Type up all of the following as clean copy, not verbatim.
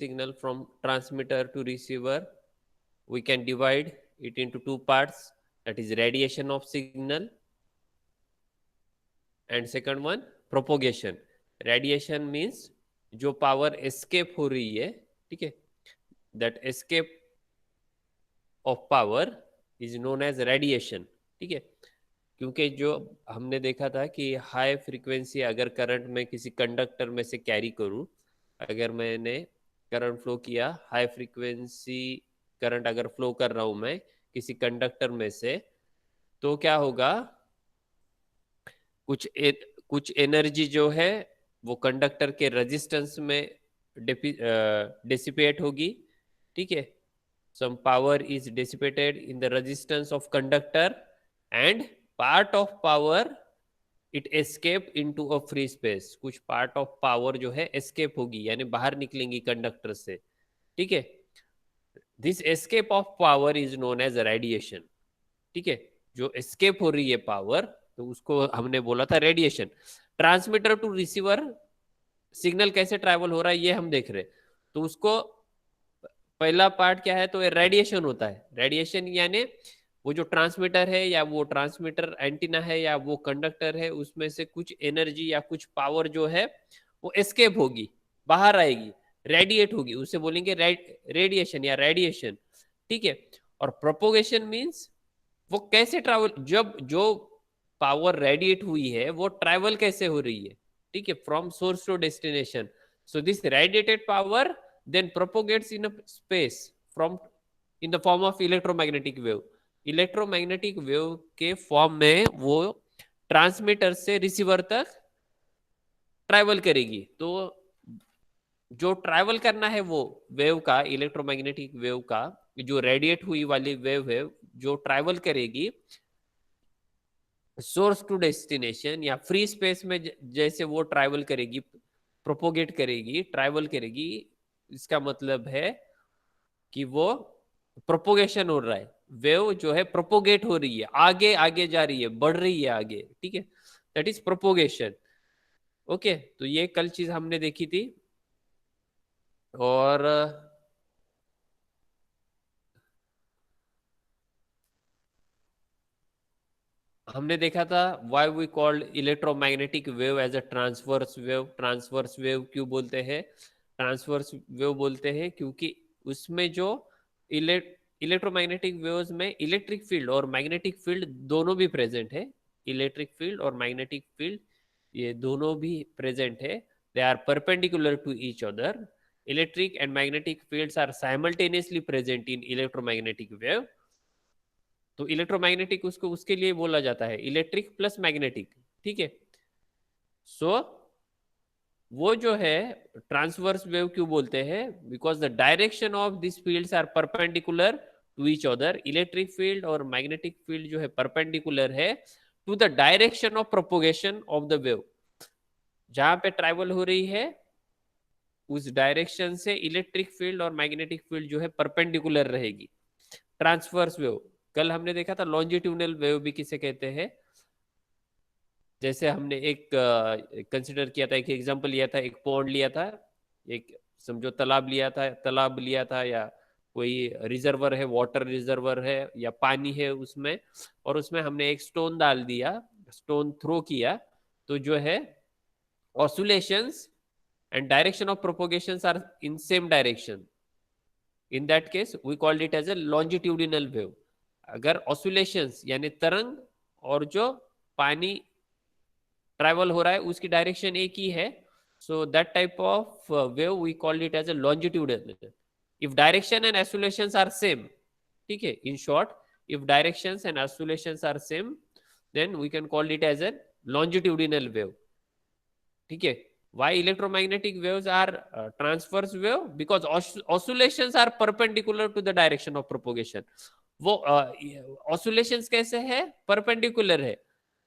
signal from transmitter to receiver, we can divide it into two parts, that is radiation of signal and second one propagation. Radiation means जो power escape हो रही है, ठीक है, that escape of power is known as radiation, ठीक है। क्योंकि जो हमने देखा था कि हाई फ्रीक्वेंसी अगर करंट में किसी कंडक्टर में से कैरी करूं, अगर मैंने करंट फ्लो किया, हाई फ्रीक्वेंसी करंट अगर फ्लो कर रहा हूं मैं किसी कंडक्टर में से, तो क्या होगा, कुछ एनर्जी जो है वो कंडक्टर के रेजिस्टेंस में डिसिपेट होगी, ठीक है। some power is dissipated in the resistance of conductor and part of power it escape into a free space, कुछ part of power जो है escape होगी यानी बाहर निकलेंगी कंडक्टर से, ठीक है। this escape of power is known as radiation, ठीक है। जो escape हो रही है पावर, तो उसको हमने बोला था radiation. Transmitter to receiver signal कैसे ट्रैवल हो रहा है ये हम देख रहे, तो उसको पहला पार्ट क्या है, तो रेडिएशन होता है। रेडिएशन यानी वो जो ट्रांसमीटर है या वो ट्रांसमीटर एंटीना है या वो कंडक्टर है, उसमें से कुछ एनर्जी या कुछ पावर जो है वो एस्केप होगी, बाहर आएगी, रेडिएट होगी, उसे बोलेंगे रेडिएशन या रेडिएशन, ठीक है। और प्रोपोगेशन मींस वो कैसे ट्रैवल, जब जो पावर रेडिएट हुई है वो ट्रैवल कैसे हो रही है, ठीक है, from source to destination. So this radiated power then propagates in a space from in the form of electromagnetic wave। Electromagnetic wave K form में वो ट्रांसमीटर से रिसीवर तक ट्रैवल करेगी। तो जो ट्रैवल करना है वो वेव का, इलेक्ट्रोमैग्नेटिक वेव का जो रेडिएट हुई वाली वेव है, जो ट्रैवल करेगी सोर्स टू डेस्टिनेशन या फ्री स्पेस में, जैसे वो ट्रैवल करेगी, प्रोपोगेट करेगी, ट्रैवल करेगी, इसका मतलब है कि वो प्रोपोगेशन हो रहा है, वेव जो है प्रोपोगेट हो रही है, आगे आगे जा रही है, बढ़ रही है आगे, ठीक है, दैट इज प्रोपोगेशन। ओके, तो ये कल चीज हमने देखी थी। और हमने देखा था why we called electromagnetic wave as a transverse wave. Transverse wave क्यों बोलते हैं, ट्रांसवर्स वेव बोलते हैं क्योंकि उसमें जो इलेक्ट्रोमैग्नेटिक वेव्स में इलेक्ट्रिक फील्ड और मैग्नेटिक फील्ड दोनों भी प्रेजेंट है। इलेक्ट्रिक फील्ड और मैग्नेटिक फील्ड ये दोनों भी प्रेजेंट है, they are perpendicular to each other. Electric and magnetic fields are simultaneously present in electromagnetic wave. तो इलेक्ट्रोमैग्नेटिक उसको उसके लिए बोला जाता है इलेक्ट्रिक प्लस मैग्नेटिक, ठीक है। सो वो जो है ट्रांसवर्स वेव क्यों बोलते हैं, because the direction of this fields are perpendicular to each other. Electric field और मैग्नेटिक फील्ड जो है परपेंडिकुलर है to the direction of propagation of the wave. जहां पे ट्रैवल हो रही है उस डायरेक्शन से इलेक्ट्रिक फील्ड और मैग्नेटिक फील्ड जो है परपेंडिकुलर रहेगी। ट्रांसवर्स वेव कल हमने देखा था। लॉन्जिट्यूडनल वेव भी किसे कहते हैं, जैसे हमने एक कंसिडर किया था, एक एग्जांपल लिया था, एक पॉन्ड लिया था, एक समझो तालाब लिया था, तालाब लिया था या कोई रिजर्वर है, वाटर रिजर्वर है या पानी है उसमें, और उसमें हमने एक स्टोन डाल दिया, स्टोन थ्रो किया, तो जो है oscillations and direction of propagations are in same direction. In that case we called it as a longitudinal wave। अगर oscillations यानी तरंग और जो पानी ट्रैवल हो रहा है उसकी डायरेक्शन एक ही है, so that type of wave we called it as a longitudinal। if direction and oscillations are same, ठीक है, in short if directions and oscillations are same then we can call it as a longitudinal wave, ठीक है। why electromagnetic waves are transverse wave, because oscillations are perpendicular to the direction of propagation। वो oscillations कैसे है, perpendicular है,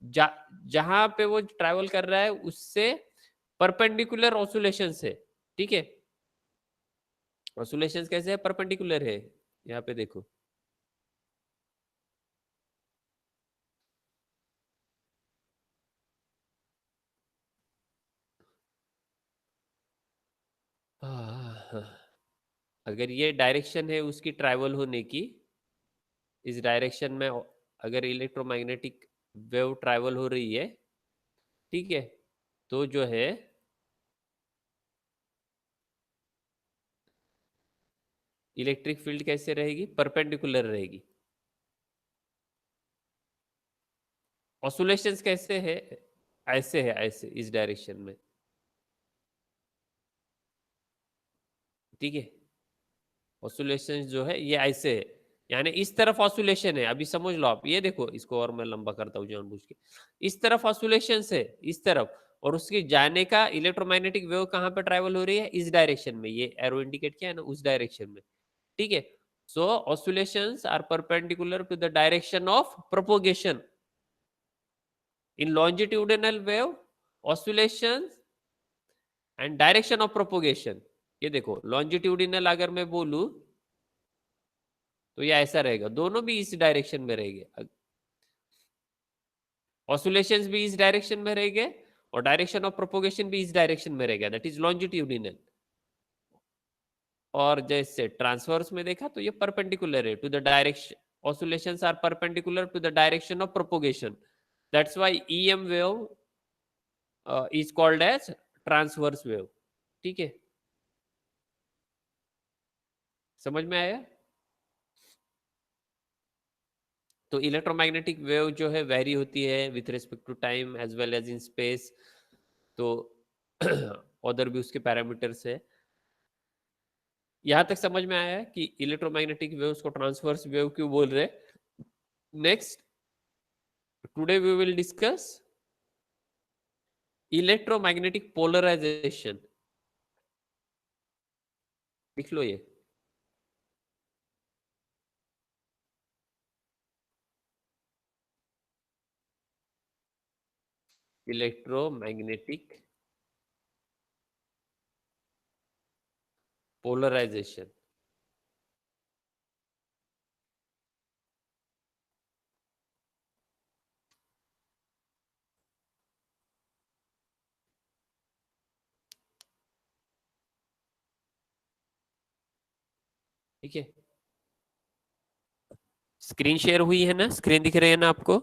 जहां पे वो travel कर रहा है उससे परपेंडिकुलर ऑसिलेशंस है, ठीक है। ऑसिलेशंस कैसे है, परपेंडिकुलर है, यहाँ पे देखो। अगर ये डायरेक्शन है उसकी ट्रैवल होने की, इस डायरेक्शन में अगर इलेक्ट्रोमैग्नेटिक वेव ट्रैवल हो रही है, ठीक है, तो जो है इलेक्ट्रिक फील्ड कैसे रहेगी, परपेंडिकुलर रहेगी। ऑसिलेशंस कैसे है, ऐसे है, ऐसे इस डायरेक्शन में, ठीक है। ऑसिलेशन जो है ये ऐसे है, यानी इस तरफ ऑसिलेशन है, अभी समझ लो आप, ये देखो इसको और मैं लंबा करता हूँ जानबूझ के, इस तरफ ऑसिलेशन है, इस तरफ, और उसके जाने का इलेक्ट्रोमैग्नेटिक वेव कहाँ पे ट्रैवल हो रही है, इस डायरेक्शन में, ये एरो इंडिकेट किया है ना, उस डायरेक्शन में, ठीक है। So oscillations are perpendicular to the direction of propagation in longitudinal wave, oscillations and direction of propagation. ये देखो लॉन्जिट्यूडिनल अगर मैं बोलूं तो ये ऐसा रहेगा, दोनों भी इस डायरेक्शन में रहेंगे, ऑसिलेशंस भी इस डायरेक्शन में रहेंगे और डायरेक्शन ऑफ प्रोपोगेशन भी इस डायरेक्शन में रहेगा, दैट इज लॉन्जिट्यूडिनल। और जैसे ट्रांसवर्स में देखा तो ये परपेंडिकुलर है to the direction, oscillations are perpendicular to the direction of propagation, that's why EM wave is called as transverse wave, ठीक है। समझ में आया? तो इलेक्ट्रोमैग्नेटिक वेव जो है वेरी होती है with respect to time as well as in space, तो उधर भी उसके पैरामीटर्स है। यहां तक समझ में आया है कि इलेक्ट्रोमैग्नेटिक वेव्स को ट्रांसवर्स वेव क्यों बोल रहे हैं। Next, today we will discuss electromagnetic polarization. लिख लो ये, इलेक्ट्रोमैग्नेटिक पोलराइजेशन। ठीक है, स्क्रीन शेयर हुई है ना, स्क्रीन दिख रही है ना आपको?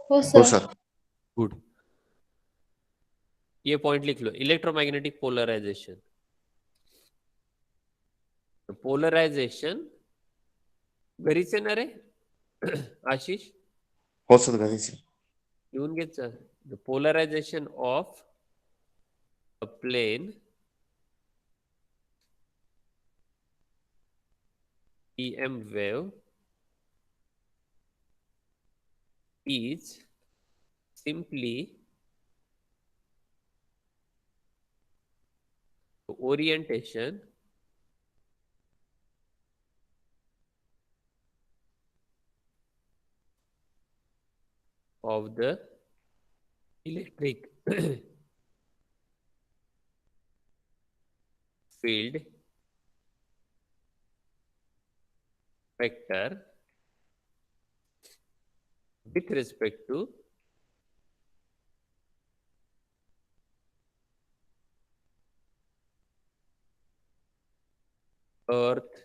हो हो सर। सर। गुड, ये पॉइंट लिख लो, इलेक्ट्रोमैग्नेटिक पोलराइजेशन। पोलराइजेशन घरीच येणार आहे आशिष, हो सर, घरीच आहे. येऊन घेत जा. The polarization of a plane EM wave is simply orientation of the electric field vector with respect to earth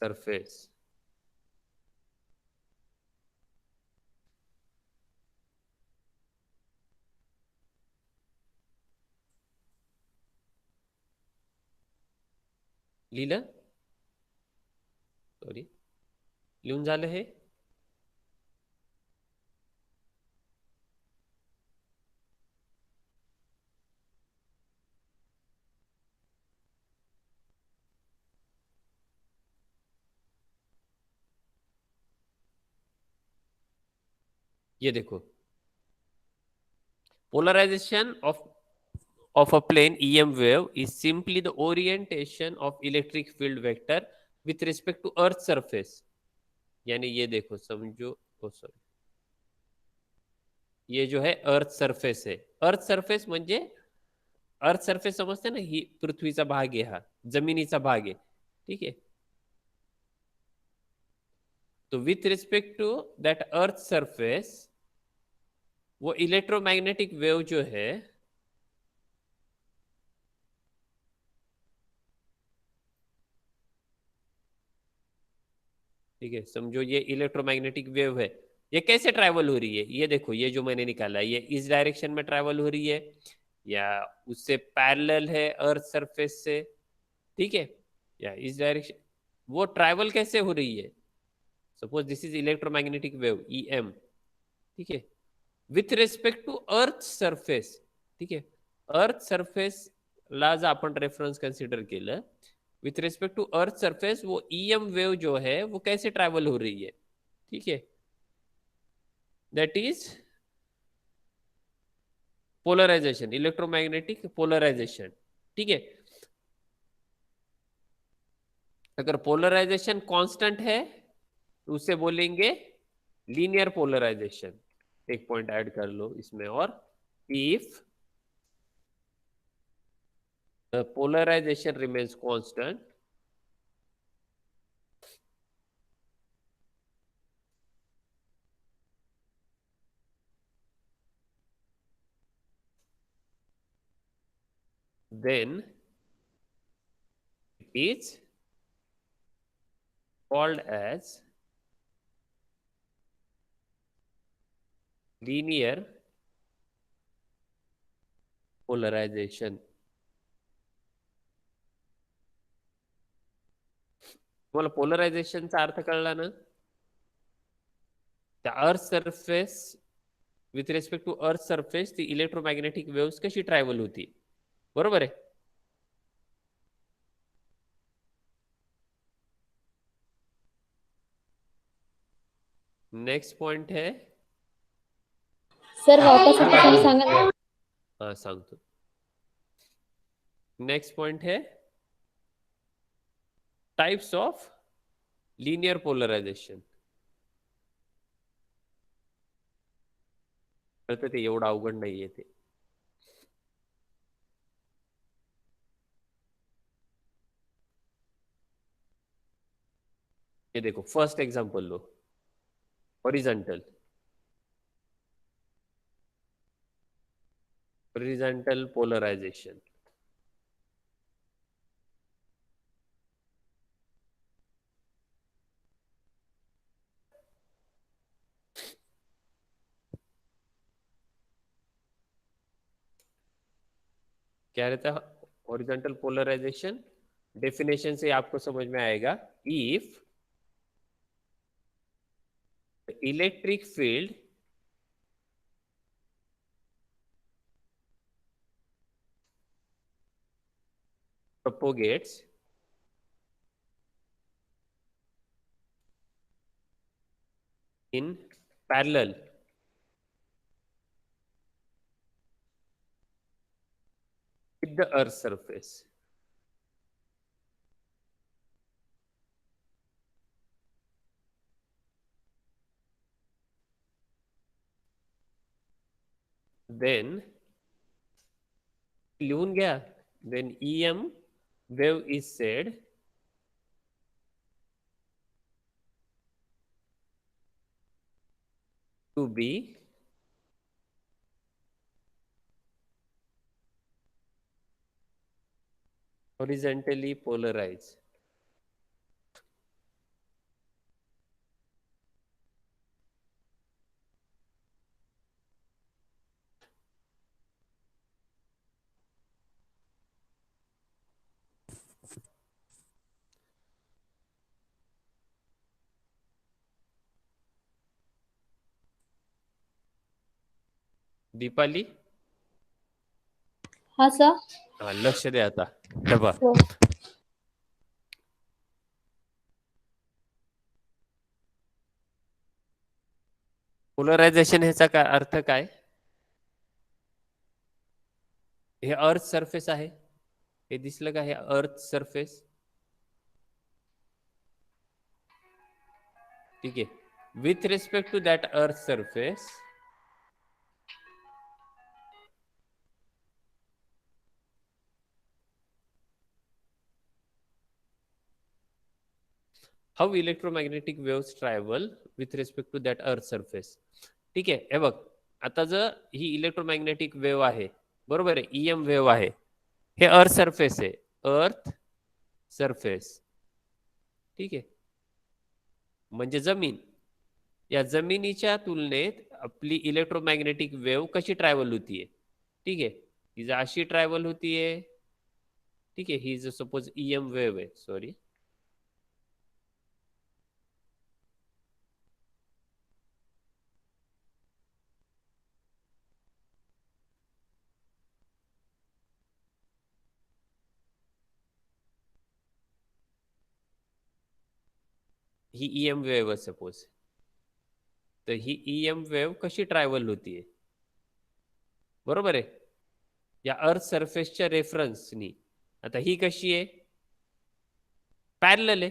surface. लिहिलं? सॉरी, लिहून झालं हे? ये देखो, polarization of a plane EM wave is simply the orientation of electric field vector with respect to earth surface. यानी ये देखो, समझो, ओ सॉरी, ये जो है अर्थ सरफेस है, अर्थ सरफेस म्हणजे अर्थ सरफेस समजते ना, ही पृथ्वीचा भाग आहे, हा जमिनीचा भाग आहे, ठीक आहे। तो with respect to that earth surface वो इलेक्ट्रोमैग्नेटिक वेव जो है ठीक है, समझो ये इलेक्ट्रोमैग्नेटिक वेव है, ये कैसे ट्रैवल हो रही है, ये देखो, ये जो मैंने निकाला ये इस डायरेक्शन में ट्रैवल हो रही है या उससे पैरेलल है अर्थ सरफेस से, ठीक है, या इस डायरेक्शन, वो ट्रैवल कैसे हो रही है, suppose this is electromagnetic wave EM, ठीक है, with respect to earth surface, ठीक आहे, अर्थ सरफेस ला जर आपण रेफरन्स कन्सिडर केलं, with respect to earth surface वो EM वेव जो है वो कैसे ट्रैवल हो रही है, ठीक है, that is polarization, electromagnetic polarization, ठीक है, अगर पोलराइजेशन कांस्टेंट है तो उसे बोलेंगे लीनियर पोलराइजेशन, एक पॉइंट ऐड कर लो इसमें, और if the polarization remains constant, then it is called as linear polarization. तुम्हाला पोलरायझेशनचा अर्थ कळला ना, त्या earth surface with respect to earth surface ती इलेक्ट्रोमॅग्नेटिक वेव्स कशी ट्रॅव्हल होती, बरोबर आहे. नेक्स्ट पॉइंट है सर वापस एकदा सांगा ना. हाँ सांगतो. नेक्स्ट पॉइंट है टाइप्स ऑफ लीनियर पोलरायझेशन. कळतं ते, एवढं अवघड नाहीये ते. ये देखो फर्स्ट एग्जांपल लो, हॉरिजॉन्टल, हॉरिजॉन्टल पोलराइजेशन. क्या रहता है हॉरिजॉन्टल पोलराइजेशन, डेफिनेशन से आपको समझ में आएगा, if electric field propagates in parallel with the earth surface, then लिहून घ्या, then EM wave is said to be horizontally polarized. Deepali, हा सर. हाँ लक्ष दे आता डबा. हो. पोलरायझेशन ह्याचा काय अर्थ काय, हे अर्थ सरफेस आहे, हे दिसलं का, हे अर्थ सरफेस, ठीक आहे, with respect to that earth surface how electromagnetic waves travel with respect to that earth surface. ठीक आहे, हे बघ, आता जर ही इलेक्ट्रोमॅग्नेटिक वेव्ह आहे, बरोबर आहे, EM वेव्ह आहे, हे अर्थ सरफेस आहे, अर्थ सरफेस, ठीक आहे, म्हणजे जमीन, या जमिनीच्या तुलनेत आपली इलेक्ट्रोमॅग्नेटिक वेव्ह कशी ट्रॅव्हल होतीये. ठीक आहे, ही जर अशी ट्रॅव्हल होतीये, ठीक आहे, ही जर सपोज ईएम वेव्ह आहे, सॉरी, ही ईएम वेव्ह आहे सपोज, तर ही ईएम वेव्ह कशी ट्रॅव्हल होतीये, बरोबर आहे, या अर्थ सरफेसच्या रेफरन्सनी. आता ही कशी आहे, पॅरलल आहे.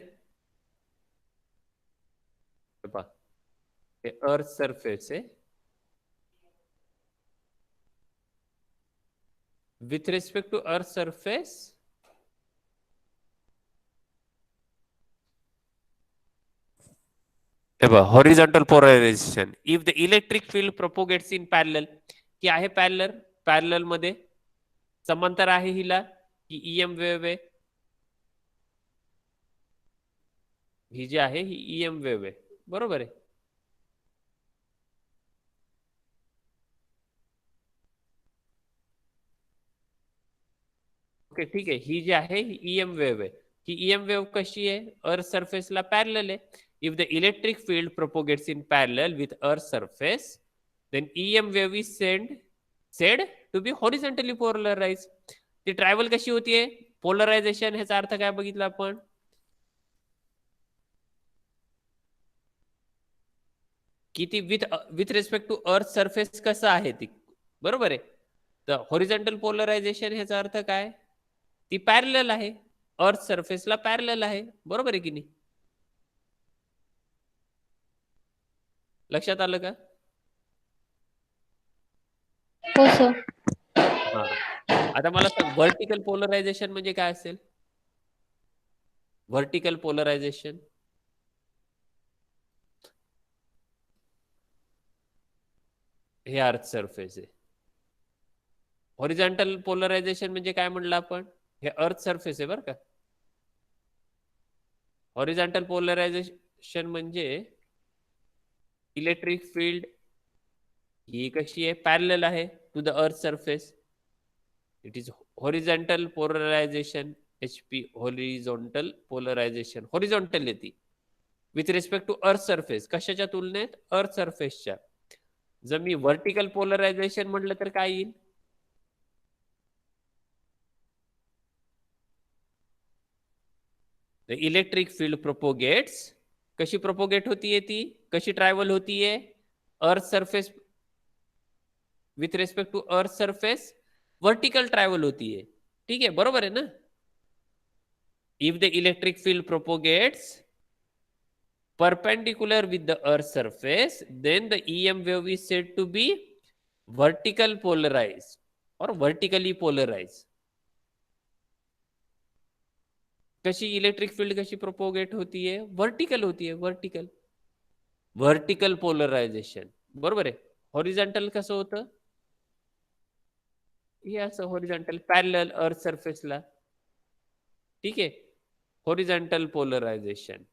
पहा, हे अर्थ सरफेस आहे, with respect to earth surface horizontal polarization if the electric field propagates in parallel, की आहे पॅरलल, पॅरलल मध्ये समांतर आहे हिला, की ईएम वेव्ह आहे, ही जी आहे ही ईएम वेव्ह आहे, बरोबर आहे. ओके, ठीक आहे, ही जी आहे ही ईएम वेव्ह आहे. ही ईएम वेव्ह कशी आहे, अर्थ सरफेसला पॅरलल आहे. If the electric field propagates in parallel with earth surface, then EM wave is said to be horizontally polarize. ती ट्रॅव्हल कशी होतीये, पोलरायझेशन, ह्याचा अर्थ काय बघितला आपण, की ती with respect to earth surface कसं आहे ती, बरोबर आहे. तर हॉरिझॉन्टल पोलरायझेशन ह्याचा अर्थ काय, ती पॅरलल आहे, अर्थ सरफेसला पॅरलल आहे, बरोबर आहे की नाही. लक्षात आलं का. हो सर. हा, आता मला सांग, व्हर्टिकल पोलरायझेशन म्हणजे काय असेल. व्हर्टिकल पोलरायझेशन हे अर्थ सरफेस आहे. हॉरिझॉन्टल पोलरायझेशन म्हणजे काय म्हणलं आपण, हे अर्थ सरफेस आहे बरं का. हॉरिझॉन्टल पोलरायझेशन म्हणजे इलेक्ट्रिक फील्ड ही कशी आहे, पॅरलल आहे to the earth surface. It is horizontal polarization, HP, horizontal polarization, horizontal येते with respect to earth surface, कशाच्या तुलनेत, अर्थ सरफेसच्या. जर मी व्हर्टिकल पोलरायझेशन म्हटलं तर काय येईल, द इलेक्ट्रिक फील्ड प्रोपोगेट्स, कशी प्रोपोगेट होतीये ती, कशी ट्रॅव्हल होतीये, earth surface with respect to earth surface, vertical travel होतीये. ठीक आहे, बरोबर आहे ना. If the electric field propagates perpendicular with the earth surface, then the EM wave is said to be vertical polarized or vertically polarized. कशी electric field कशी propagate होतीये, vertical होतीये, वर्टिकल, वर्टिकल पोलरायझेशन, बरोबर आहे. हॉरिझॉन्टल कसं होतं, हे असं हॉरिझॉन्टल पॅरलल अर्थ सरफेसला. ठीक आहे, हॉरिझॉन्टल पोलरायझेशन.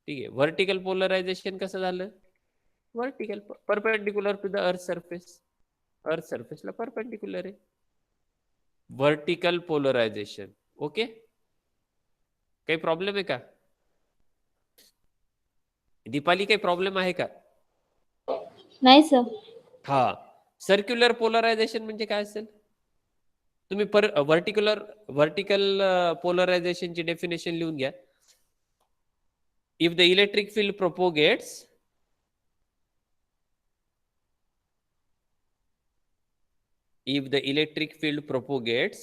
ठीक आहे, व्हर्टिकल पोलरायझेशन कसं झालं, vertical, perpendicular to the earth surface, earth सरफेसला परपेंडिक्युलर आहे, व्हर्टिकल पोलरायझेशन. ओके, काही प्रॉब्लेम आहे का दीपाली, काही प्रॉब्लेम आहे का. नाही सर. हा, सर्क्युलर पोलरायझेशन म्हणजे काय असेल, तुम्ही व्हर्टिकल पोलरायझेशनची डेफिनेशन लिहून घ्या. If the electric field propagates, if the electric field propagates,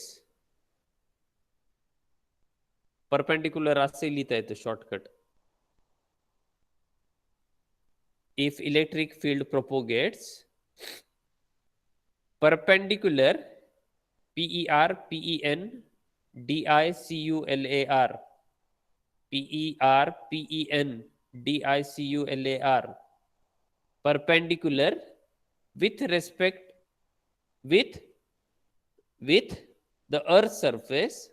perpendicular असे लिहिता येतं shortcut, if electric field propagates perpendicular, PERPENDICULAR, PERPENDICULAR, perpendicular with respect with the earth surface,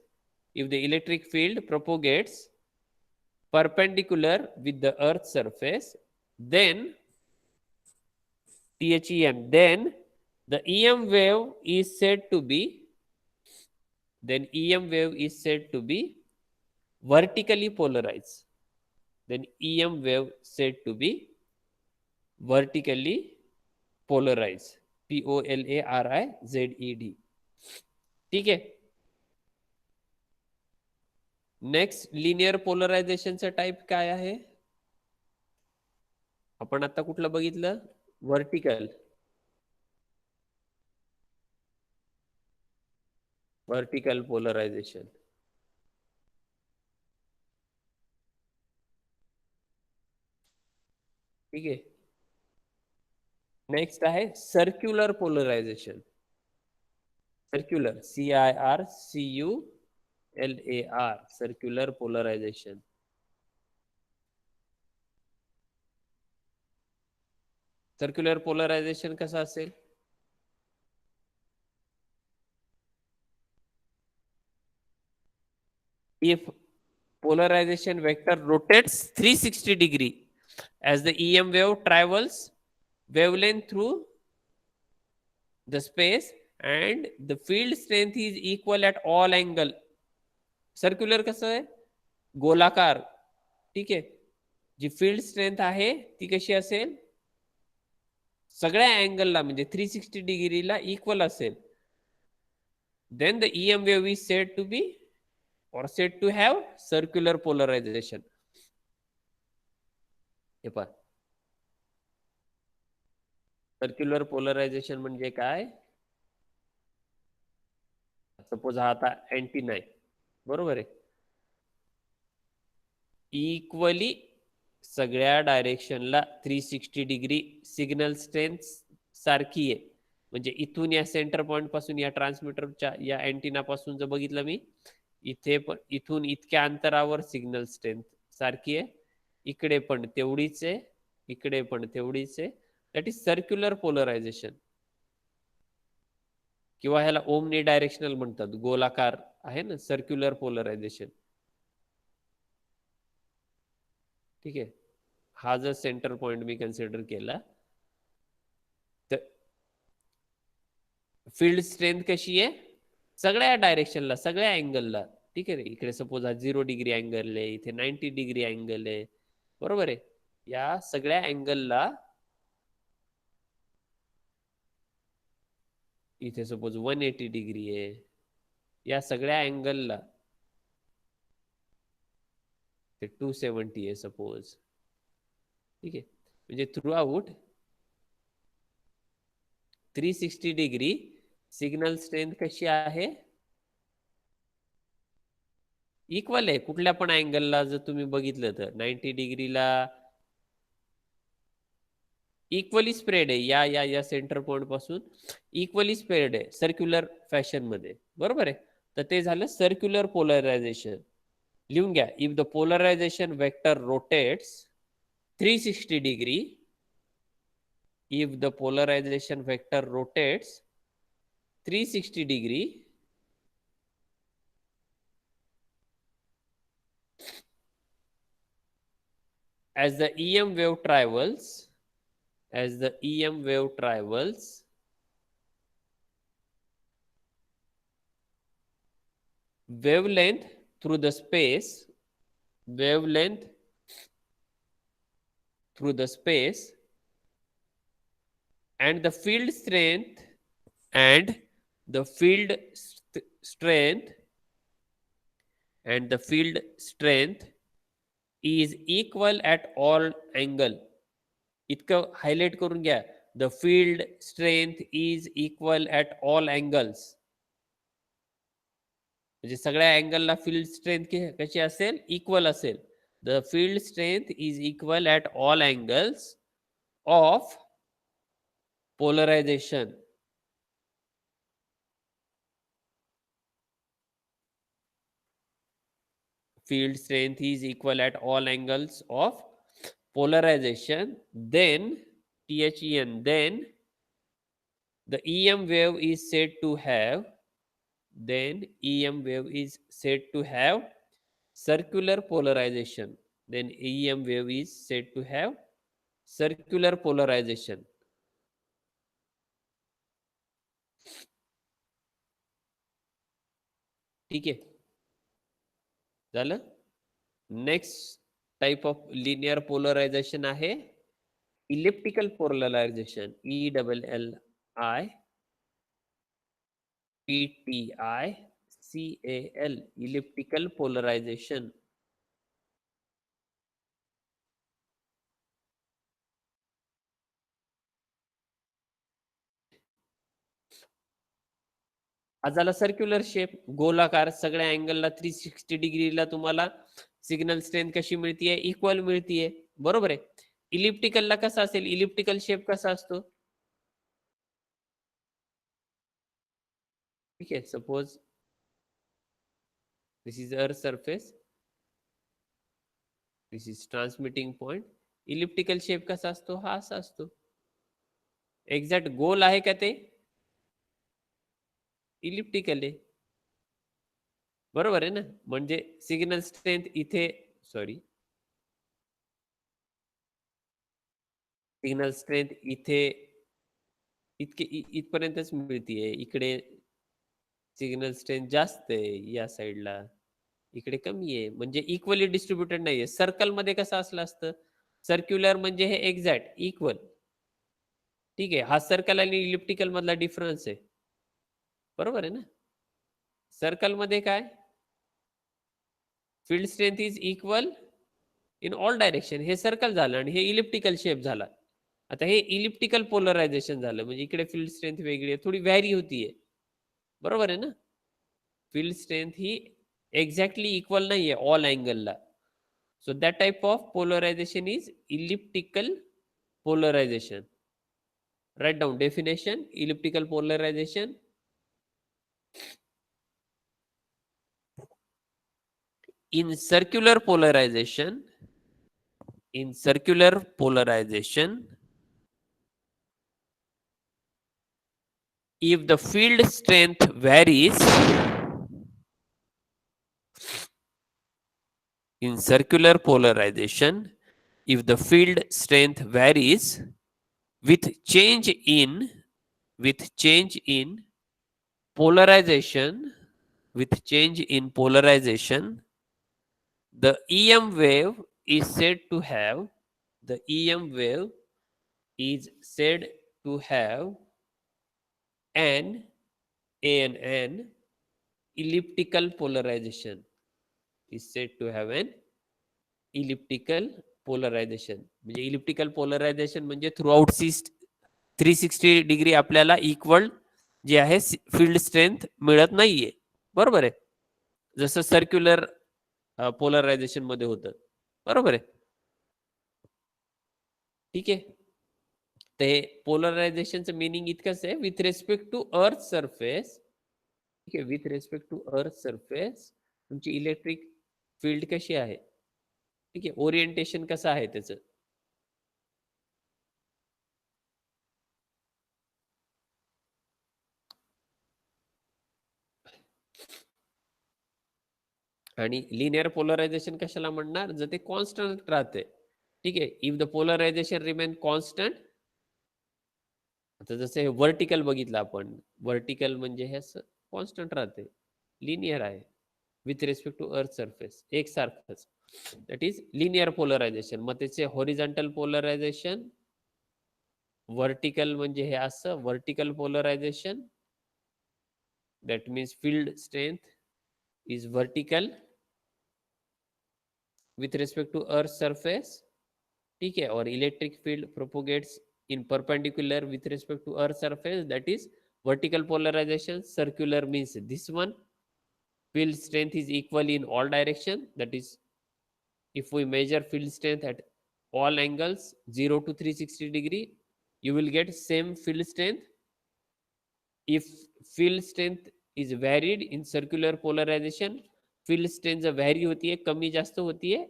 if the electric field propagates perpendicular with the earth surface, then THEM, then the EM wave is said to be vertically polarized. Then EM wave said to be vertically polarized. POLARIZED. ठीक है. Next linear पोलरायझेशनचा type काय आहे? आपण आता कुठलं बघितलं? Vertical polarization. ठीक आहे. नेक्स्ट आहे circular polarization. Circular CIRCULAR circular polarization. Circular polarization कसं असेल? If polarization vector rotates 360 degree as the EM wave travels wavelength through the space and the field strength is equal at all angle. Circular कसं आहे? गोलाकार. ठीक आहे. जी field strength आहे ती कशी असेल? सगळ्या अँगलला म्हणजे 360 डिग्रीला इक्वल असेल. Then the EM wave is said to be or said to have circular polarization. हे पहा, सर्क्युलर पोलरायझेशन म्हणजे काय? सपोज हा आता अँटीना आहे, बरोबर आहे. इक्वली सगळ्या डायरेक्शनला 360 डिग्री सिग्नल स्ट्रेंथ सारखी आहे. म्हणजे इथून या सेंटर पॉइंट पासून या ट्रान्समीटरच्या या अँटीना पासून जर बघितलं मी, इथे पण इथून इतक्या अंतरावर सिग्नल स्ट्रेंथ सारखी आहे. इकडे पण तेवढीच आहे, इकडे पण तेवढीच आहे. That is circular polarization. किंवा ह्याला ओमनी डायरेक्शनल म्हणतात. गोलाकार आहे ना सर्क्युलर पोलरायझेशन. ठीक आहे. हा जर सेंटर पॉइंट मी कन्सिडर केला तर फील्ड स्ट्रेंथ कशी आहे? सगळ्या डायरेक्शनला, सगळ्या अँगलला. ठीक आहे. इकडे सपोज हा 0 डिग्री अँगल आहे, इथे 90 डिग्री अँगल आहे, बरोबर आहे. या सगळ्या अँगलला इथे सपोज 180 डिग्री आहे. या सगळ्या अँगलला ते 270 आहे सपोज. ठीक आहे. म्हणजे through out 360 degree signal strength कशी आहे? इक्वल आहे. कुठल्या पण अँगलला जर तुम्ही बघितलं तर 90 डिग्रीला इक्वली स्प्रेड आहे. या या या सेंटर पॉइंट पासून इक्वली स्प्रेड आहे सर्क्युलर फॅशन मध्ये, बरोबर आहे. तर ते झालं सर्क्युलर पोलरायझेशन. लिहून घ्या. If the polarization vector rotates 360 degree, if the polarization vector rotates 360 degree, as the EM wave travels, wavelength through the space, and the field strength is equal at all angle. इतकं highlight करून घ्या. The field strength is equal at all angles. म्हणजे सगळ्या अँगलला field strength कशी असेल? Equal असेल. The field strength is equal at all angles of polarization. Field strength is equal at all angles of polarization, then THEN, then the EM wave is said to have circular polarization. then EM wave is said to have circular polarization. ठीक आहे, झालं. Next type of linear polarization आहे elliptical polarization, ELLI PTI CAL, elliptical polarization. हा झाला circular shape, गोलाकार, सगळ्या अँगलला 360 डिग्रीला तुम्हाला signal strength कशी मिळतीये, इक्वल मिळतीये, बरोबर आहे. इलिप्टिकलला कसा असेल, इलिप्टिकल शेप कसा असतो, ठीक आहे. Suppose this is earth surface, this is transmitting point. Elliptical shape कसा असतो, हा असा असतो. एक्झॅक्ट गोल आहे का ते, इलिप्टिकल आहे, बरोबर आहे ना. म्हणजे सिग्नल स्ट्रेंथ इथे, सॉरी, सिग्नल स्ट्रेंथ इथे इथपर्यंतच मिळतीये. इकडे सिग्नल स्ट्रेंथ जास्त आहे या साईडला, इकडे कमी आहे. म्हणजे इक्वली डिस्ट्रीब्युटेड नाहीये. सर्कल मध्ये कसं असलं असतं, सर्क्युलर म्हणजे हे एक्झॅक्ट इक्वल, ठीक आहे. हा सर्कल आणि इलिप्टिकल मधला डिफरन्स आहे, बरोबर आहे ना. सर्कल मध्ये काय, field strength is equal in all direction, हे सर्कल झालं, आणि हे इलिप्टिकल शेप झाला. आता हे इलिप्टिकल पोलरायझेशन झालं, म्हणजे इकडे फील्ड स्ट्रेंथ वेगळी आहे, थोडी व्हॅरी होतीये, बरोबर आहे ना. फील्ड स्ट्रेंथ ही एक्झॅक्टली इक्वल नाहीये ऑल अँगलला. So that type of polarization is elliptical polarization. Write down definition, elliptical polarization. In circular polarization, if the field strength varies, in circular polarization, if the field strength varies with change in polarization, the EM wave is said to have an elliptical polarization, म्हणजे elliptical polarisation म्हणजे throughout 360 degree आपल्याला equal जे आहे field strength मिळत नाहीये, बरोबर आहे. जसं सर्क्युलर पोलरायझेशन मध्ये होतं, बरोबर आहे, ठीक आहे. ते पोलरायझेशनचं मिनिंग इतकंच आहे, with respect to earth surface, ठीक आहे, with respect to earth surface तुमची इलेक्ट्रिक फील्ड कशी आहे, ठीक आहे, ओरिएंटेशन कसं आहे त्याचं. आणि लिनियर पोलरायझेशन कशाला म्हणणार, जर ते कॉन्स्टंट राहते, ठीक आहे. If the polarization remain constant, आता जसं हे व्हर्टिकल बघितलं आपण, व्हर्टिकल म्हणजे हे असं कॉन्स्टंट राहते, लिनियर आहे with respect to earth surface, एकसारखंच, दॅट इज लिनियर पोलरायझेशन. मग त्याचे हॉरिझॉन्टल पोलरायझेशन, व्हर्टिकल म्हणजे हे असं vertical polarization, that means field strength is vertical with respect to earth surface, ठीक है. और electric field propagates in perpendicular with respect to earth surface, that is vertical polarization. Circular means this one, field strength is equal in all direction, that is if we measure field strength at all angles 0 to 360 degree, you will get same field strength. If field strength is varied in circular polarization, field strength vary होती है, कमी जास्त होती है,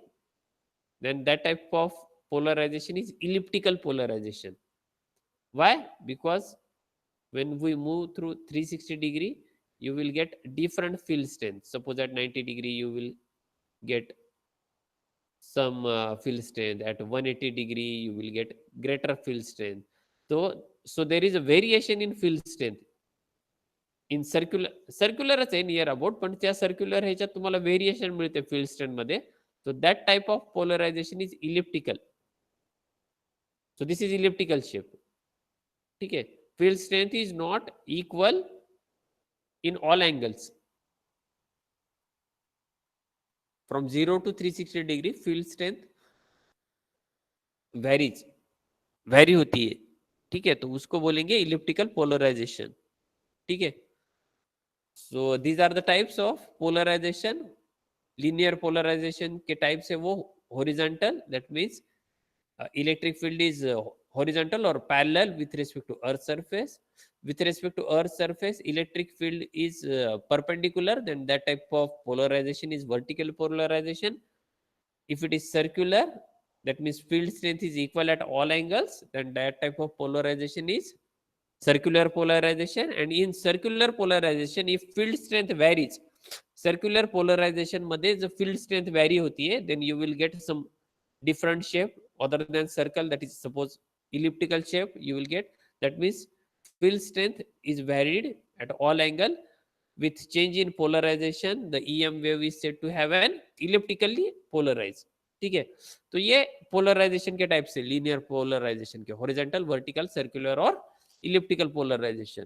then that type of polarization is elliptical polarization. Why? Because when we move through 360 degree, you will get different field strength. Suppose at 90 degree you will get some field strength. At 180 degree you will get greater field strength. So there is a variation in field strength in सर्क्युलरच आहे near about, पण त्या circular ह्याच्यात तुम्हाला variation मिळते field strength मध्ये. So that type of polarization is elliptical. So this is elliptical shape. ठीक है. Field strength is not equal in all angles. From 0 to 360 degree field strength vary होती है. ठीक है, तो उसको बोलेंगे इलिप्टिकल पोलराइजेशन. ठीक है. So these are the types of polarization. Linear polarization K types है वो horizontal, that means electric field is horizontal or parallel with respect to earth surface. With respect to earth surface, electric field is perpendicular, then that type of polarization is vertical polarization. If it is circular, that means field strength is equal at all angles, then that type of polarization is circular polarization. And in circular polarization if field strength varies, circular polarization मध्ये जर field strength vary होती है, then you will get some different shape other than circle, that is suppose elliptical shape you will get. That means field strength is varied at all angle. With change in polarization the EM wave is said to have an elliptically polarized. ठीक है. तो ये polarisation के type से linear polarisation के horizontal, vertical, circular और elliptical polarisation.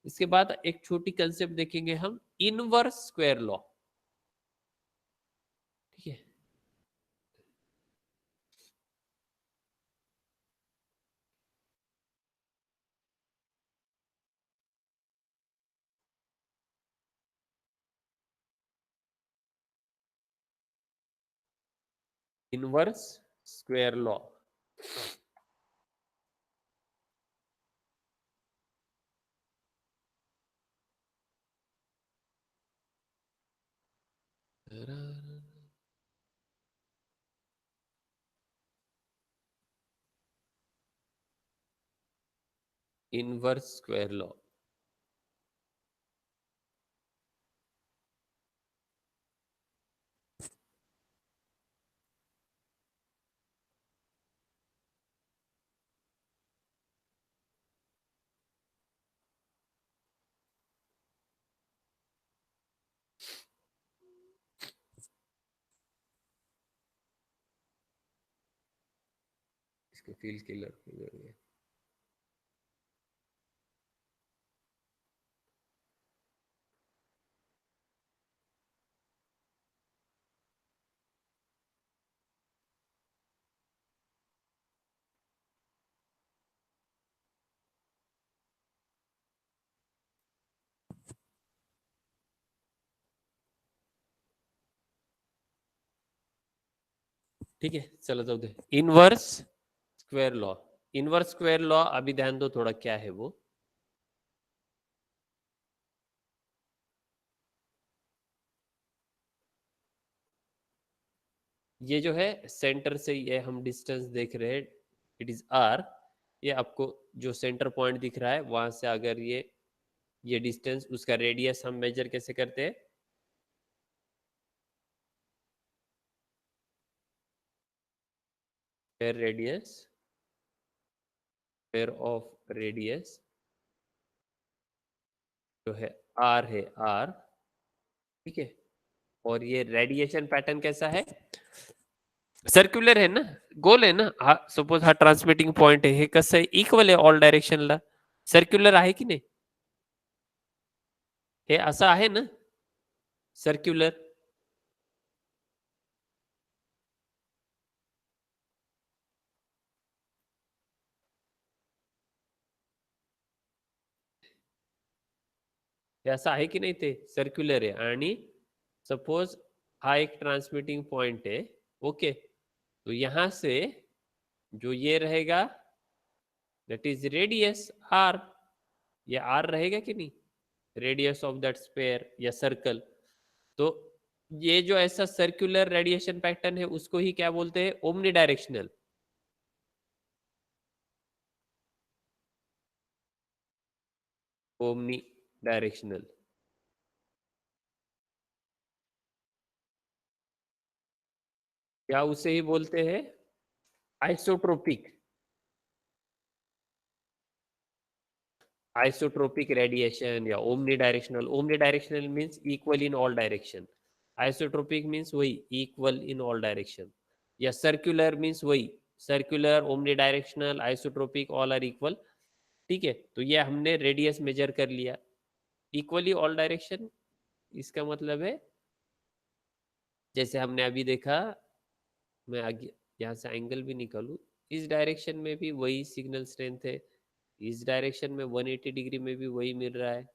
इसके बाद एक छोटी concept देखेंगे हम, इनवर्स स्क्वायर लॉ. ठीक है. Inverse square law. Inverse square law. इसके फील किलर है. ठीक है, चलो जाऊ दे. Inverse square law. Inverse square law अभी ध्यान दो थोड़ा क्या है वो. ये जो है सेंटर से ये हम डिस्टेंस देख रहे हैं, इट इज आर. ये आपको जो सेंटर पॉइंट दिख रहा है वहां से अगर ये डिस्टेंस, उसका रेडियस हम मेजर कैसे करते हैं. Square radius, square of radius जो है आर है आर. ठीक है. और ये रेडिएशन पैटर्न कैसा है, सर्क्युलर है ना, गोल आहे ना हा. सपोज हा ट्रान्समिटिंग पॉइंट आहे, हे कसं आहे इक्वल आहे ऑल डायरेक्शनला. सर्क्युलर आहे की नाही, हे असं आहे ना सर्क्युलर. हे असं आहे की नाही, ते सर्क्युलर आहे. आणि सपोज हा एक ट्रांसमिटिंग पॉइंट है. ओके. तो यहां से जो ये रहेगा दैट इज रेडियस आर. ये आर रहेगा कि नहीं, रेडियस ऑफ दैट स्फेयर या सर्कल. तो ये जो ऐसा सर्कुलर रेडिएशन पैटर्न है उसको ही क्या बोलते हैं, ओमनी डायरेक्शनल. Omni directional. या उसे ही बोलते हैं आइसोट्रोपिक आइसोट्रोपिक रेडिएशन या omnidirectional means equal in all direction, isotropic means वही इक्वल इन ऑल डायरेक्शन, या सर्कुलर मीन्स वही circular omnidirectional isotropic all are equal. ठीक है, तो ये हमने रेडियस मेजर कर लिया, इक्वली ऑल डायरेक्शन इसका मतलब है जैसे हमने अभी देखा, मैं आगे यहाँ से एंगल भी निकालू, इस डायरेक्शन में भी वही सिग्नल स्ट्रेंथ है, इस डायरेक्शन में 180 डिग्री में भी वही मिल रहा है,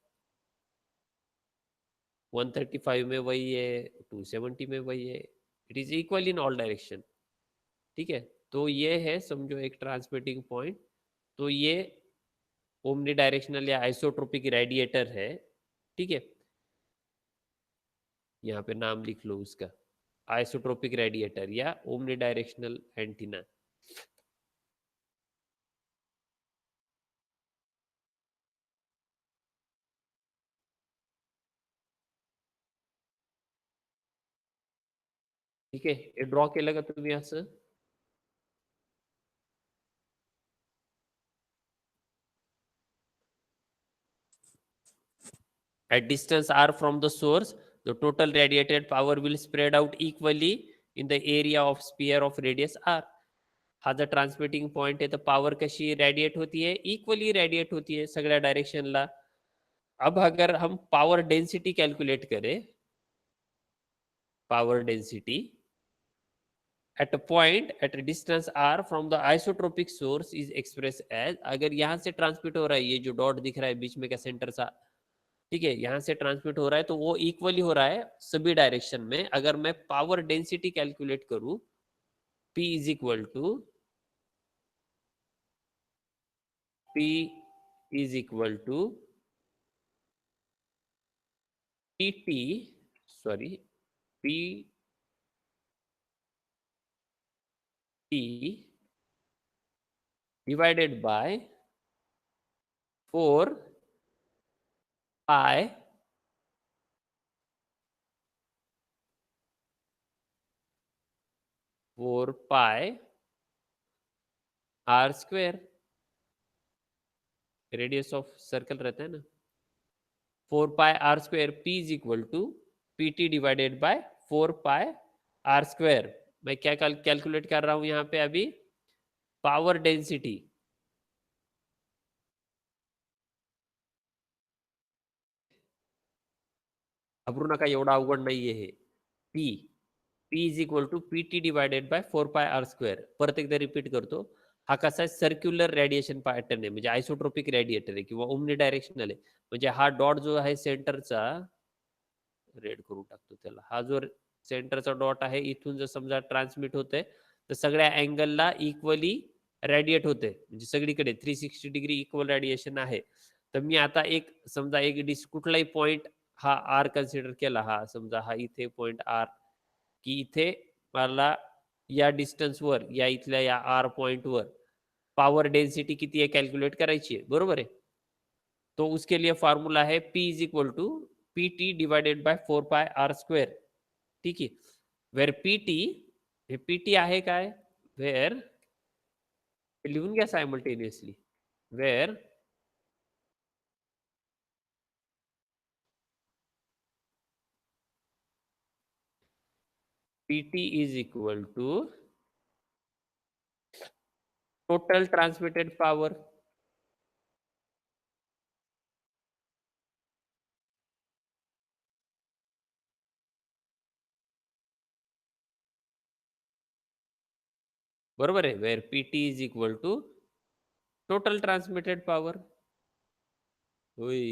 135 में वही है, 270 में वही है, it is equal in all direction. ठीक है, तो ये है समझो एक ट्रांसमिटिंग पॉइंट, तो ये ओमनी डायरेक्शनल या आइसोट्रोपिक रेडिएटर है। ठीक है, यहाँ पे नाम लिख लो उसका, आइसोट्रोपिक रेडिएटर या ओमनी डायरेक्शनल एंटीना। ठीक है, हे ड्रॉ केलं का तुम्ही असं? At distance r from the source, the total radiated power will spread out equally in the area of sphere of radius r. हा जर ट्रान्समिटिंग पॉइंट आहे तर पॉवर कशी रेडिएट होती है, इक्वली रेडिएट होती है सगळ्या डायरेक्शनला। अब अगर हम पावर डेंसिटी कैलकुलेट करें, power density at a point at a distance r from the isotropic source is expressed as, अगर यहां से ट्रांसमिट हो रहा है, ये जो डॉट दिख रहा है बीच में का सेंटर सा, ठीक है, यहां से ट्रांसमिट हो रहा है तो वो इक्वली हो रहा है सभी डायरेक्शन में। अगर मैं पावर डेंसिटी कैलकुलेट करूं, P is equal to P is equal to PT, sorry, PT divided by 4 pi 4 pi r square, radius of circle रहता है ना, 4 pi R square, P is equal to P T divided by 4 pi R square. मैं क्या calculate कर रहा हूं यहाँ पे अभी, power density. घाबरू नका, एवढा अवघड नाहीये हे। P P is equal to P T divided by 4 pi R square. परत एकदा रिपीट करतो, हा कसा आहे, सर्क्युलर रेडिएशन पॅटर्न आहे, म्हणजे आयसोट्रोपिक रेडिएटर आहे किंवा ओमनी डायरेक्शनल आहे। म्हणजे हा डॉट जो आहे सेंटरचा, रेड करून टाकतो त्याला, हा जो सेंटरचा डॉट आहे इथून जर समजा ट्रान्समिट होते तर सगळ्या अँगलला इक्वली रेडिएट होते, म्हणजे सगळीकडे 360 डिग्री इक्वल रेडिएशन आहे। तर मी आता एक समजा एक कुठलाही पॉइंट हा आर कन्सिडर केला, हा समजा हा इथे पॉइंट आर, की इथे मला या डिस्टन्सवर या इथल्या या आर पॉइंटवर पावर डेंसिटी किती आहे कॅल्क्युलेट करायची आहे, बरोबर आहे। तो उसके लिए फॉर्मूला है P is equal to P T divided by 4 pi R square. ठीक आहे, वेर पी टी, हे पी टी आहे काय, वेर, लिहून घ्या simultaneously, where P T is equal to total transmitted power, बरोबर आहे, where P T is equal to total transmitted power. होय,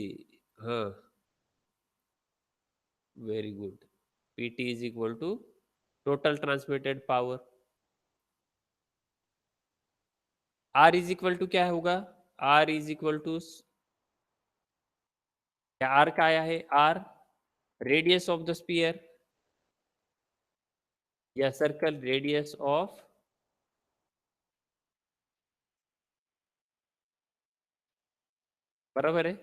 हाँ, very good, P T is equal to total transmitted power. R is equal to क्या होगा, R is equal to, R काय आहे, R radius of the sphere या circle, radius of, बरोबर आहे।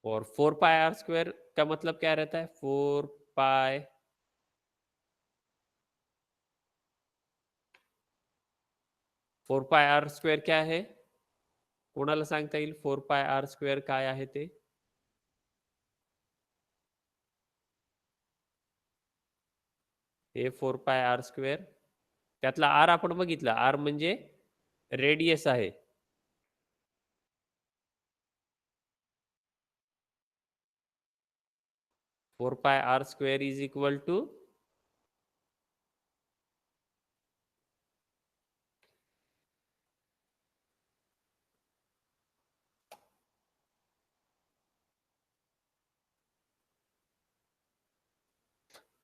और 4 पाई आर स्क्वायर का मतलब क्या रहता है? 4 पाई आर स्क्वेअर क्या आहे? कोणाला सांगता येईल 4 पाय आर स्क्वेअर काय आहे ते? हे 4 पाय आर स्क्वेअर, त्यातला आर आपण बघितला, आर म्हणजे रेडियस आहे. Four pi R square is equal to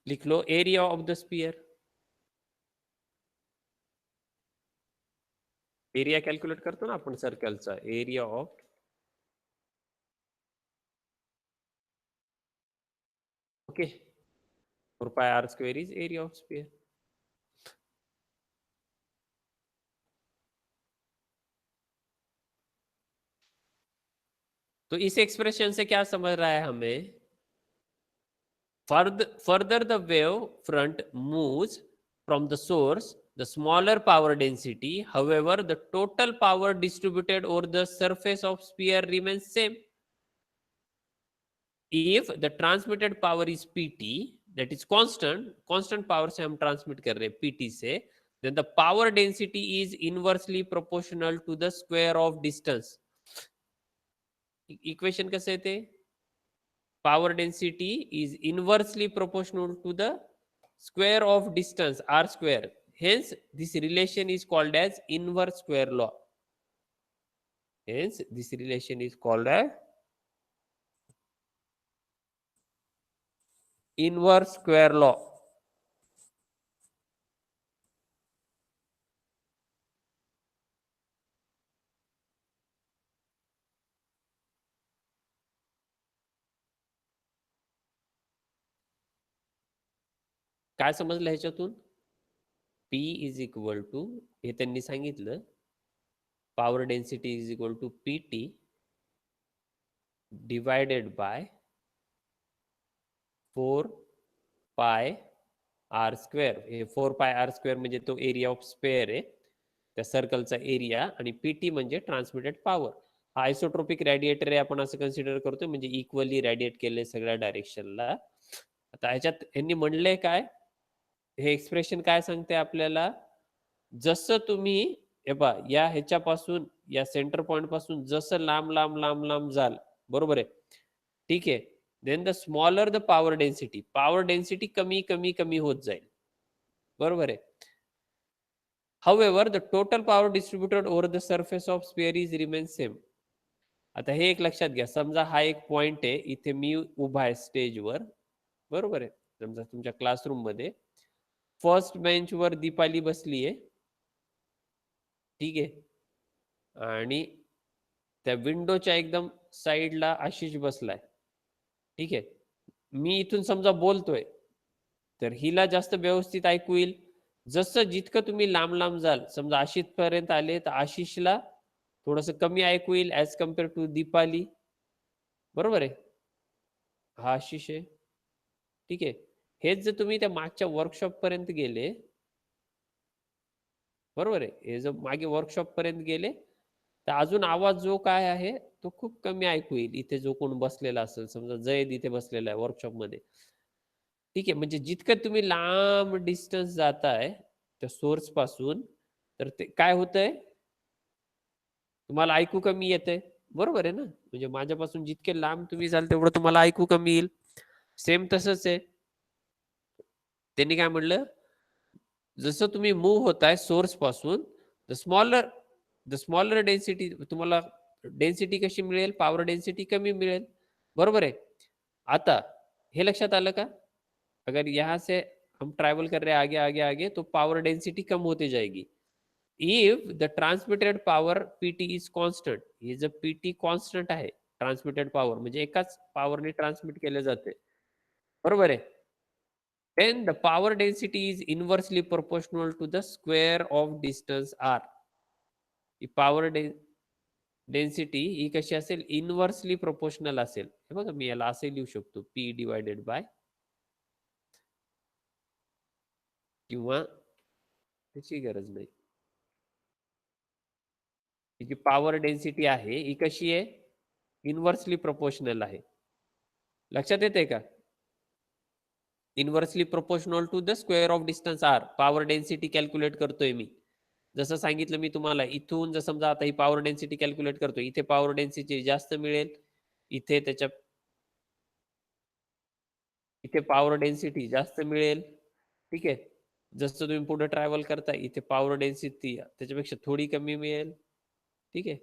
लिख लो area of the sphere. Area calculate करतो ना आपण सर्कलचा, area of okay 4 pi R square is area of sphere. तो इस एक्सप्रेशन से क्या समझ रहा है हमें? Further the wave front moves from the source, the smaller power density, however the total power distributed over the surface of sphere remains same. If the transmitted power is pt, that is constant power say Hum transmit कर रहे हैं pt say, then the power density is inversely proportional to the square of distance. Equation कैसे येते? Power density is inversely proportional to the square of distance r square. Hence, this relation is called as inverse square law. Hence, this relation is called as inverse square law. काय समजलं ह्याच्यातून? P is equal to, हे त्यांनी सांगितलं, power density is equal to PT divided by 4 pi R square. हे 4 pi R square म्हणजे तो area of spare आहे, त्या सर्कलचा एरिया, आणि PT म्हणजे ट्रान्समिटेड पॉवर. हा आयसोट्रोपिक रॅडिएटर आहे, आपण असं कन्सिडर करतोय, म्हणजे इक्वली रॅडिएट केले सगळ्या डायरेक्शनला. आता ह्याच्यात यांनी म्हणले काय, हे एक्सप्रेशन काय सांगते आपल्याला? जसं तुम्ही हे पहा, या ह्याच्यापासून या सेंटर पॉइंट पासून जसं लांब लांब लांब लांब जाल, बरोबर आहे, ठीक आहे, then the smaller the power density कमी कमी कमी होत जाईल, बरोबर आहे. However, the total power distributed over the surface of sphere is remains same. आता हे एक लक्षात घ्या, समजा हा एक पॉइंट आहे, इथे मी उभा आहे स्टेजवर, बरोबर आहे, समजा तुमच्या क्लासरूम मध्ये फर्स्ट बेंचवर दीपाली बसली आहे, ठीक आहे, आणि त्या विंडोच्या एकदम साईडला आशिष बसलाय, ठीक आहे. मी इथून समजा बोलतोय, तर हिला जास्त व्यवस्थित ऐकू येईल. जसं जितकं तुम्ही लांब लांब जाल, समजा आशिष पर्यंत आले, तर आशिषला थोडस कमी ऐकू येईल ऍज कम्पेअर टू दीपाली, बरोबर आहे. हा आशिष आहे, ठीक आहे. हेच जर तुम्ही त्या मागच्या वर्कशॉप पर्यंत गेले, बरोबर आहे, हे जर मागे वर्कशॉप पर्यंत गेले, तर अजून आवाज जो काय आहे तो खूप कमी ऐकू येईल. इथे जो कोण बसलेला असेल, समजा जयद इथे बसलेला आहे वर्कशॉप मध्ये, ठीक आहे. म्हणजे जितकं तुम्ही लांब डिस्टन्स जाताय त्या सोर्स पासून, तर ते काय होतंय, तुम्हाला ऐकू कमी येतंय, बरोबर आहे ना. म्हणजे माझ्यापासून जितके लांब तुम्ही जाल तेवढं तुम्हाला ऐकू कमी येईल. सेम तसंच आहे. त्यांनी काय म्हणलं, जसं तुम्ही मूव्ह होताय सोर्स पासून, द स्मॉलर डेन्सिटी, तुम्हाला डेन्सिटी कशी मिळेल, पॉवर डेन्सिटी कमी मिळेल, बरोबर आहे. आता हे लक्षात आलं का, अगर यहाँ से हम ट्रैवल कर रहे हैं आगे आगे आगे, तो पावर डेंसिटी कम होती जाएगी. If the transmitted power PT is constant, हे जर PT कॉन्स्टंट आहे, ट्रान्समिटेड पॉवर म्हणजे एकाच पॉवरने ट्रान्समिट केले जाते, बरोबर आहे, then the power density is inversely proportional to the square of distance r. Power density ही कशी असेल, इनव्हर्सली प्रोपोर्शनल असेल. हे बघा मी याला असे लिहू शकतो, पी डिवायडेड बाय, किंवा त्याची गरज नाही. ही जी पॉवर डेन्सिटी आहे ही कशी आहे, इनव्हर्सली प्रोपोर्शनल आहे. लक्षात येते का? Inversely proportional to the square of distance R. Power density calculate करतोय मी. जसं सांगितलं मी तुम्हाला, इथून जर समजा आता ही पॉवर डेन्सिटी कॅल्क्युलेट करतोय, इथे पॉवर डेन्सिटी जास्त मिळेल, इथे त्याच्या इथे पॉवर डेन्सिटी जास्त मिळेल. ठीक आहे. जसं तुम्ही पुढे ट्रॅव्हल करता, इथे पॉवर डेन्सिटी त्याच्यापेक्षा थोडी कमी मिळेल. ठीक आहे.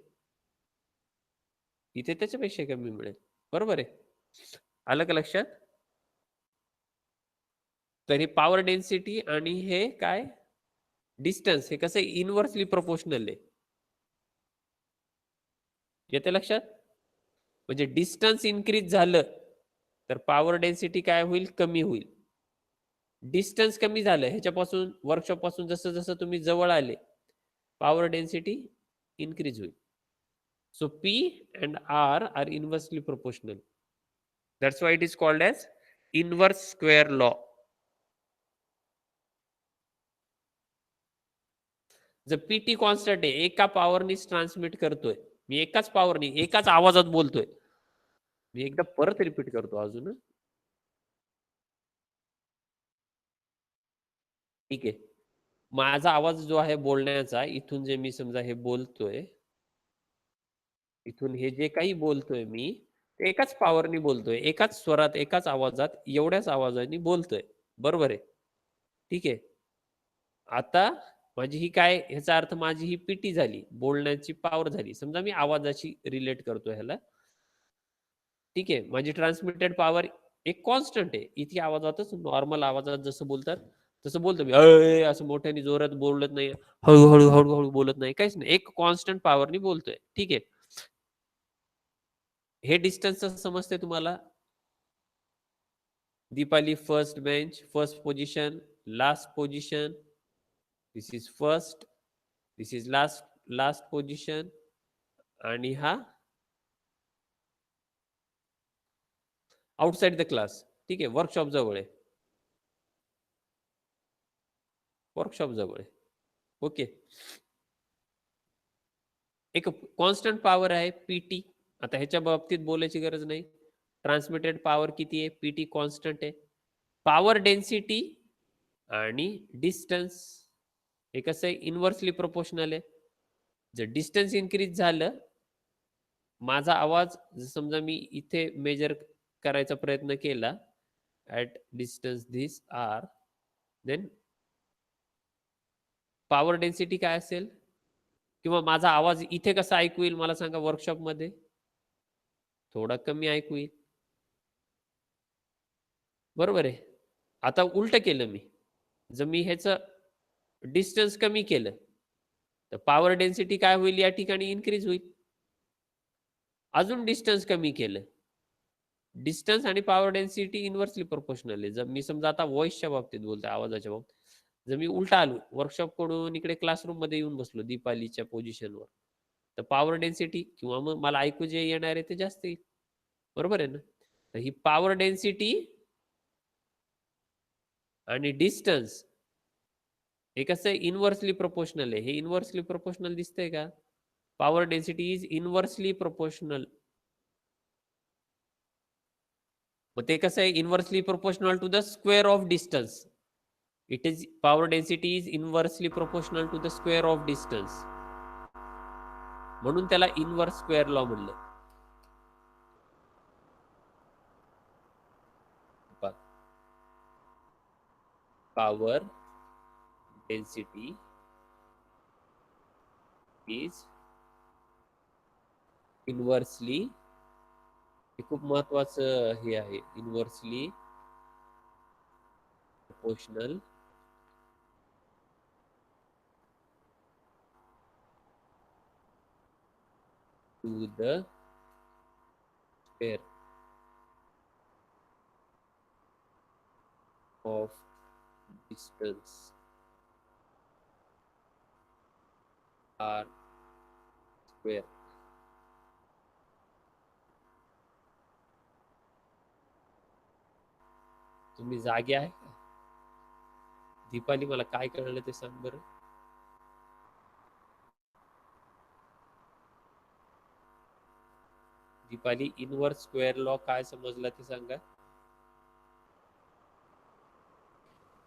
इथे त्याच्यापेक्षा कमी मिळेल. बरोबर आहे. आलं का लक्षात? तर ही पॉवर डेन्सिटी आणि हे काय, डिस्टन्स, हे कसं इनव्हर्सली प्रोपोर्शनल आहे. येते लक्षात? म्हणजे डिस्टन्स इन्क्रीज झालं तर पॉवर डेन्सिटी काय होईल, कमी होईल. डिस्टन्स कमी झालं ह्याच्यापासून, वर्कशॉप पासून जसं जसं तुम्ही जवळ आले, पॉवर डेन्सिटी इन्क्रीज होईल. So P and R are inversely proportional. That's why it is called as inverse square law. जर PT कॉन्स्टंट आहे, एका पॉवरनीच ट्रान्समिट करतोय मी, एकाच पॉवरनी एकाच आवाजात बोलतोय. मी एकदा परत रिपीट करतो अजून. ठीक आहे. माझा आवाज जो आहे बोलण्याचा, इथून जे मी समजा हे बोलतोय, इथून हे जे काही बोलतोय मी, ते एकाच पॉवरनी बोलतोय, एकाच स्वरात, एकाच आवाजात, एवढ्याच आवाजाने बोलतोय. बरोबर आहे. ठीक आहे. आता माझी ही काय, ह्याचा अर्थ माझी ही पीटी झाली, बोलण्याची पॉवर झाली. समजा मी आवाजाशी रिलेट करतो ह्याला. ठीक आहे. माझी ट्रान्समिटेड पॉवर एक कॉन्स्टंट आहे. इतकी आवाजातच, नॉर्मल आवाजात जसं बोलतात तसं बोलतो मी. "अय" असं मोठ्याने जोरात बोलत नाही. हळू-हळू, हळू-हळू बोलत नाही. काहीच नाही. एक कॉन्स्टंट पॉवरनी बोलतोय. ठीक आहे. हे डिस्टन्स समजते तुम्हाला? Deepali first bench, first position, last position. This is first, this is last, last position. आणि हा आउटसाइड द क्लास. ठीक आहे. वर्कशॉप जवळ आहे. वर्कशॉप जवळ आहे. ओके. एक कॉन्स्टंट पॉवर आहे पीटी. आता ह्याच्या बाबतीत बोलायची गरज नाही. ट्रान्समिटेड पॉवर किती आहे, पीटी कॉन्स्टंट आहे. पॉवर डेन्सिटी आणि डिस्टन्स हे कसं आहे, इनव्हर्सली प्रोपोर्शनल आहे. जर डिस्टन्स इन्क्रीज झालं, माझा आवाज समजा मी इथे मेजर करायचा प्रयत्न केला, at distance this R, then power density काय असेल, किंवा माझा आवाज इथे कसा ऐकू येईल मला सांगा वर्कशॉपमध्ये? थोडा कमी ऐकू येईल. बरोबर आहे. आता उलट केलं मी. जर मी ह्याचं डिस्टन्स कमी केलं, तर पॉवर डेन्सिटी काय होईल, या ठिकाणी इन्क्रीज होईल. अजून डिस्टन्स कमी केलं, डिस्टन्स आणि पॉवर डेन्सिटी इन्व्हर्सली प्रोपोर्शनल आहे. जर मी समजा आता व्हॉइसच्या बाबतीत बोलतोय, आवाजाच्या बाबतीत, जर मी उलटा आलो, वर्कशॉप कडून इकडे क्लासरूम मध्ये येऊन बसलो दीपालीच्या पोझिशनवर, तर पॉवर डेन्सिटी किंवा मग मला ऐकू जे येणार आहे ते जास्त येईल. बरोबर आहे ना? तर ही पॉवर डेन्सिटी आणि डिस्टन्स हे कसं आहे, इनव्हर्सली प्रोपोर्शनल आहे. हे इनव्हर्सली प्रोपोर्शनल दिसतंय का? Power density is inversely proportional. मग ते कसं आहे, inversely proportional to the square of distance. It is power density is inversely proportional to the square of distance. म्हणून त्याला इनव्हर्स स्क्वेअर लॉ म्हणलं. पॉवर डेन्सिटी इज इनव्हर्सली, हे खूप महत्वाचं हे आहे, inversely proportional to the square of distance R square. तुम्ही जागे आहे का? दीपाली, मला काय कळलं ते सांग बरं. दीपाली, इनवर्स स्क्वेअर लॉ काय समजला ते सांगा.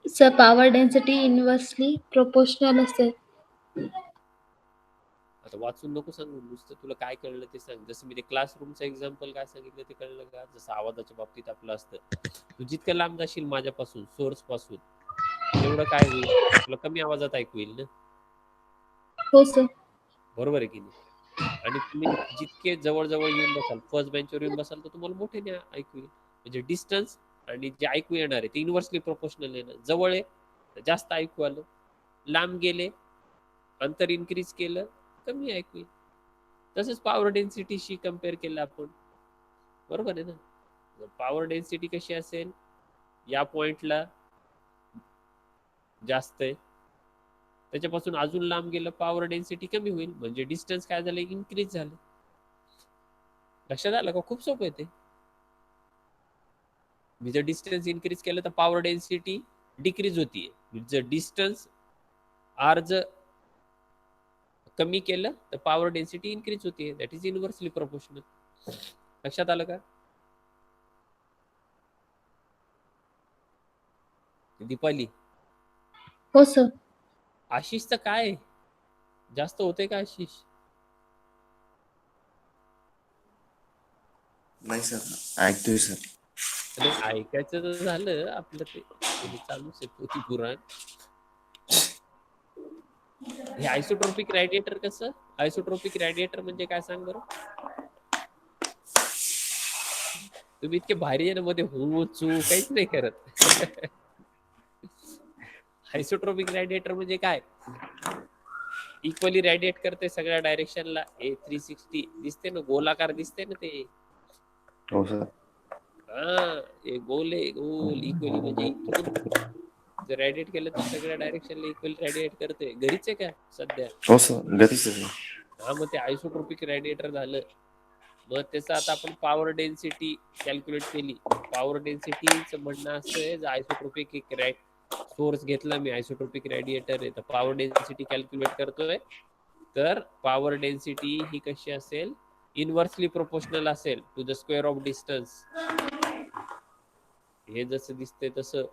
Sir power density inversely proportional असेल. आता वाचून नको सांगू, नुसतं तुला काय कळलं ते सांग. जसं मी ते क्लासरूमचं एक्झाम्पल काय सांगितलं ते कळलं का? जसं आवाजाच्या बाबतीत आपलं असतं, तू जितकं लांब जाशील माझ्यापासून, सोर्स पासून, तेवढं काय होईल, तुला कमी आवाजात ऐकू येईल ना. हो सर. बरोबर आहे की नाही? आणि तुम्ही जितके जवळ जवळ येऊन बसाल, फर्स्ट बेंचवर येऊन बसाल, तर तुम्हाला मोठ्याने ऐकू येईल. म्हणजे डिस्टन्स आणि जे ऐकू येणार आहे ते इनव्हर्सली प्रोपोर्शनल आहे ना. जवळ आहे तर जास्त ऐकू आलं, लांब गेले, अंतर इन्क्रीज केलं, कमी ऐकू येईल. तसंच पॉवर डेन्सिटीशी कम्पेअर केलं आपण, बरोबर आहे ना. पॉवर डेन्सिटी कशी असेल, या पॉइंटला जास्त आहे, त्याच्यापासून अजून लांब गेलं पॉवर डेन्सिटी कमी होईल, म्हणजे डिस्टन्स काय झालं, इन्क्रीज झालं. लक्षात आलं का? खूप सोपं आहे ते. मी जर डिस्टन्स इन्क्रीज केलं तर पॉवर डेन्सिटी डिक्रीज होतीये. जर डिस्टन्स आर जर कमी केलं तर पॉवर डेन्सिटी इन्क्रीज होतीये. That is inversely proportional. लक्षात आलं का? दीपाली, हो सर. आशिषचं काय जास्त होते का आशिष? नाही सर, ऐकतोय सर. नाही, ऐकायचं तर झालं आपलं, ते चालूच आहे पोथी पुराण. हे आयसोट्रोपिक रेडिएटर कसं? आयसोट्रोपिक रेडिएटर म्हणजे काय सांग बरं. तुम्ही इतके भारी आहे ना, मध्ये हो चू काहीच नाही करत. आयसोट्रोपिक रेडिएटर म्हणजे काय? इक्वली रेडिएट करते सगळ्या डायरेक्शनला. 360 दिसते ना, गोलाकार दिसते ना ते. हो सर. हा, एक गोल आहे, गोल इक्वली, म्हणजे इथून जर रेडिएट केलं तर सगळ्या डायरेक्शनला इक्वली रेडिएट करते. घरीच आहे का सध्या? हो सर, गतीच आहे सर. हा, मग ते आयसोट्रोपिक रेडिएटर झालं. मग त्याचं आता आपण पॉवर डेन्सिटी कॅल्क्युलेट केली. पॉवर डेन्सिटीचं म्हणणं असं आहे, जर आयसोट्रोपिक एक सोर्स घेतला मी, आयसोट्रोपिक रेडिएटर आहे, तर पॉवर डेन्सिटी कॅल्क्युलेट करतोय. तर पॉवर डेन्सिटी ही कशी असेल, इनव्हर्सली प्रोपोर्शनल असेल to the square of distance. हे जसं दिसतंय तसं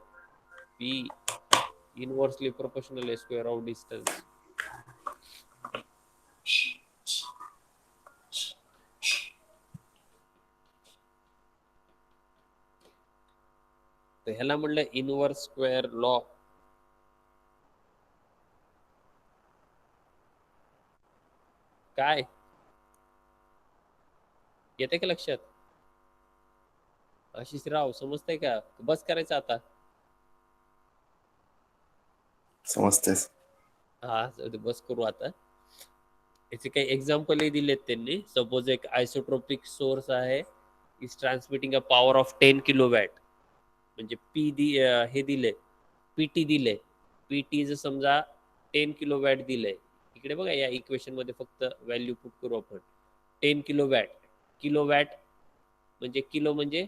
पी इनव्हर्सली प्रोपोर्शनल आहे स्क्वेअर ऑफ डिस्टन्स. तर ह्याला म्हणलं इनव्हर्स स्क्वेअर लॉ. काय येते का लक्षात? आशिष राव, समजतंय का? बस करायचं आता. समजते. हा, बस करू आता. याचे काही एक्झाम्पलही दिलेत त्यांनी. सपोज एक आयसोट्रोपिक सोर्स आहे, is transmitting a power of 10 kilowatt. म्हणजे हे दिले, पीटी दिले. पीटी जर समजा 10 किलोवॅट दिलंय, इकडे बघा या इक्वेशन मध्ये फक्त व्हॅल्यू पुट करू आपण. 10 किलोवॅट, किलोवॅट म्हणजे किलो म्हणजे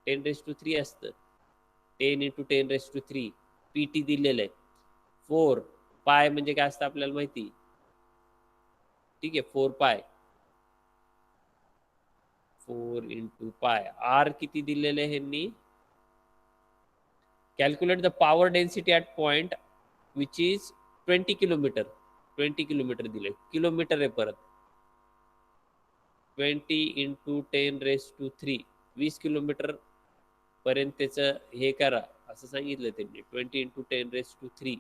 10⁻³ असतं. 10 × 10⁻³ पीटी दिलेलं आहे. 4 पाय म्हणजे काय असतं आपल्याला माहिती, ठीक आहे. 4 पाय, 4 × पाय. आर किती दिलेले आहे ह्यांनी? Calculate the power density at point which is 20 kilometre. 20 kilometre दिले, किलोमीटर आहे परत. 20 × 10⁻³ 20 किलोमीटर पर्यंत त्याचं हे करा असं सांगितलं त्यांनी. 20 × 10⁻³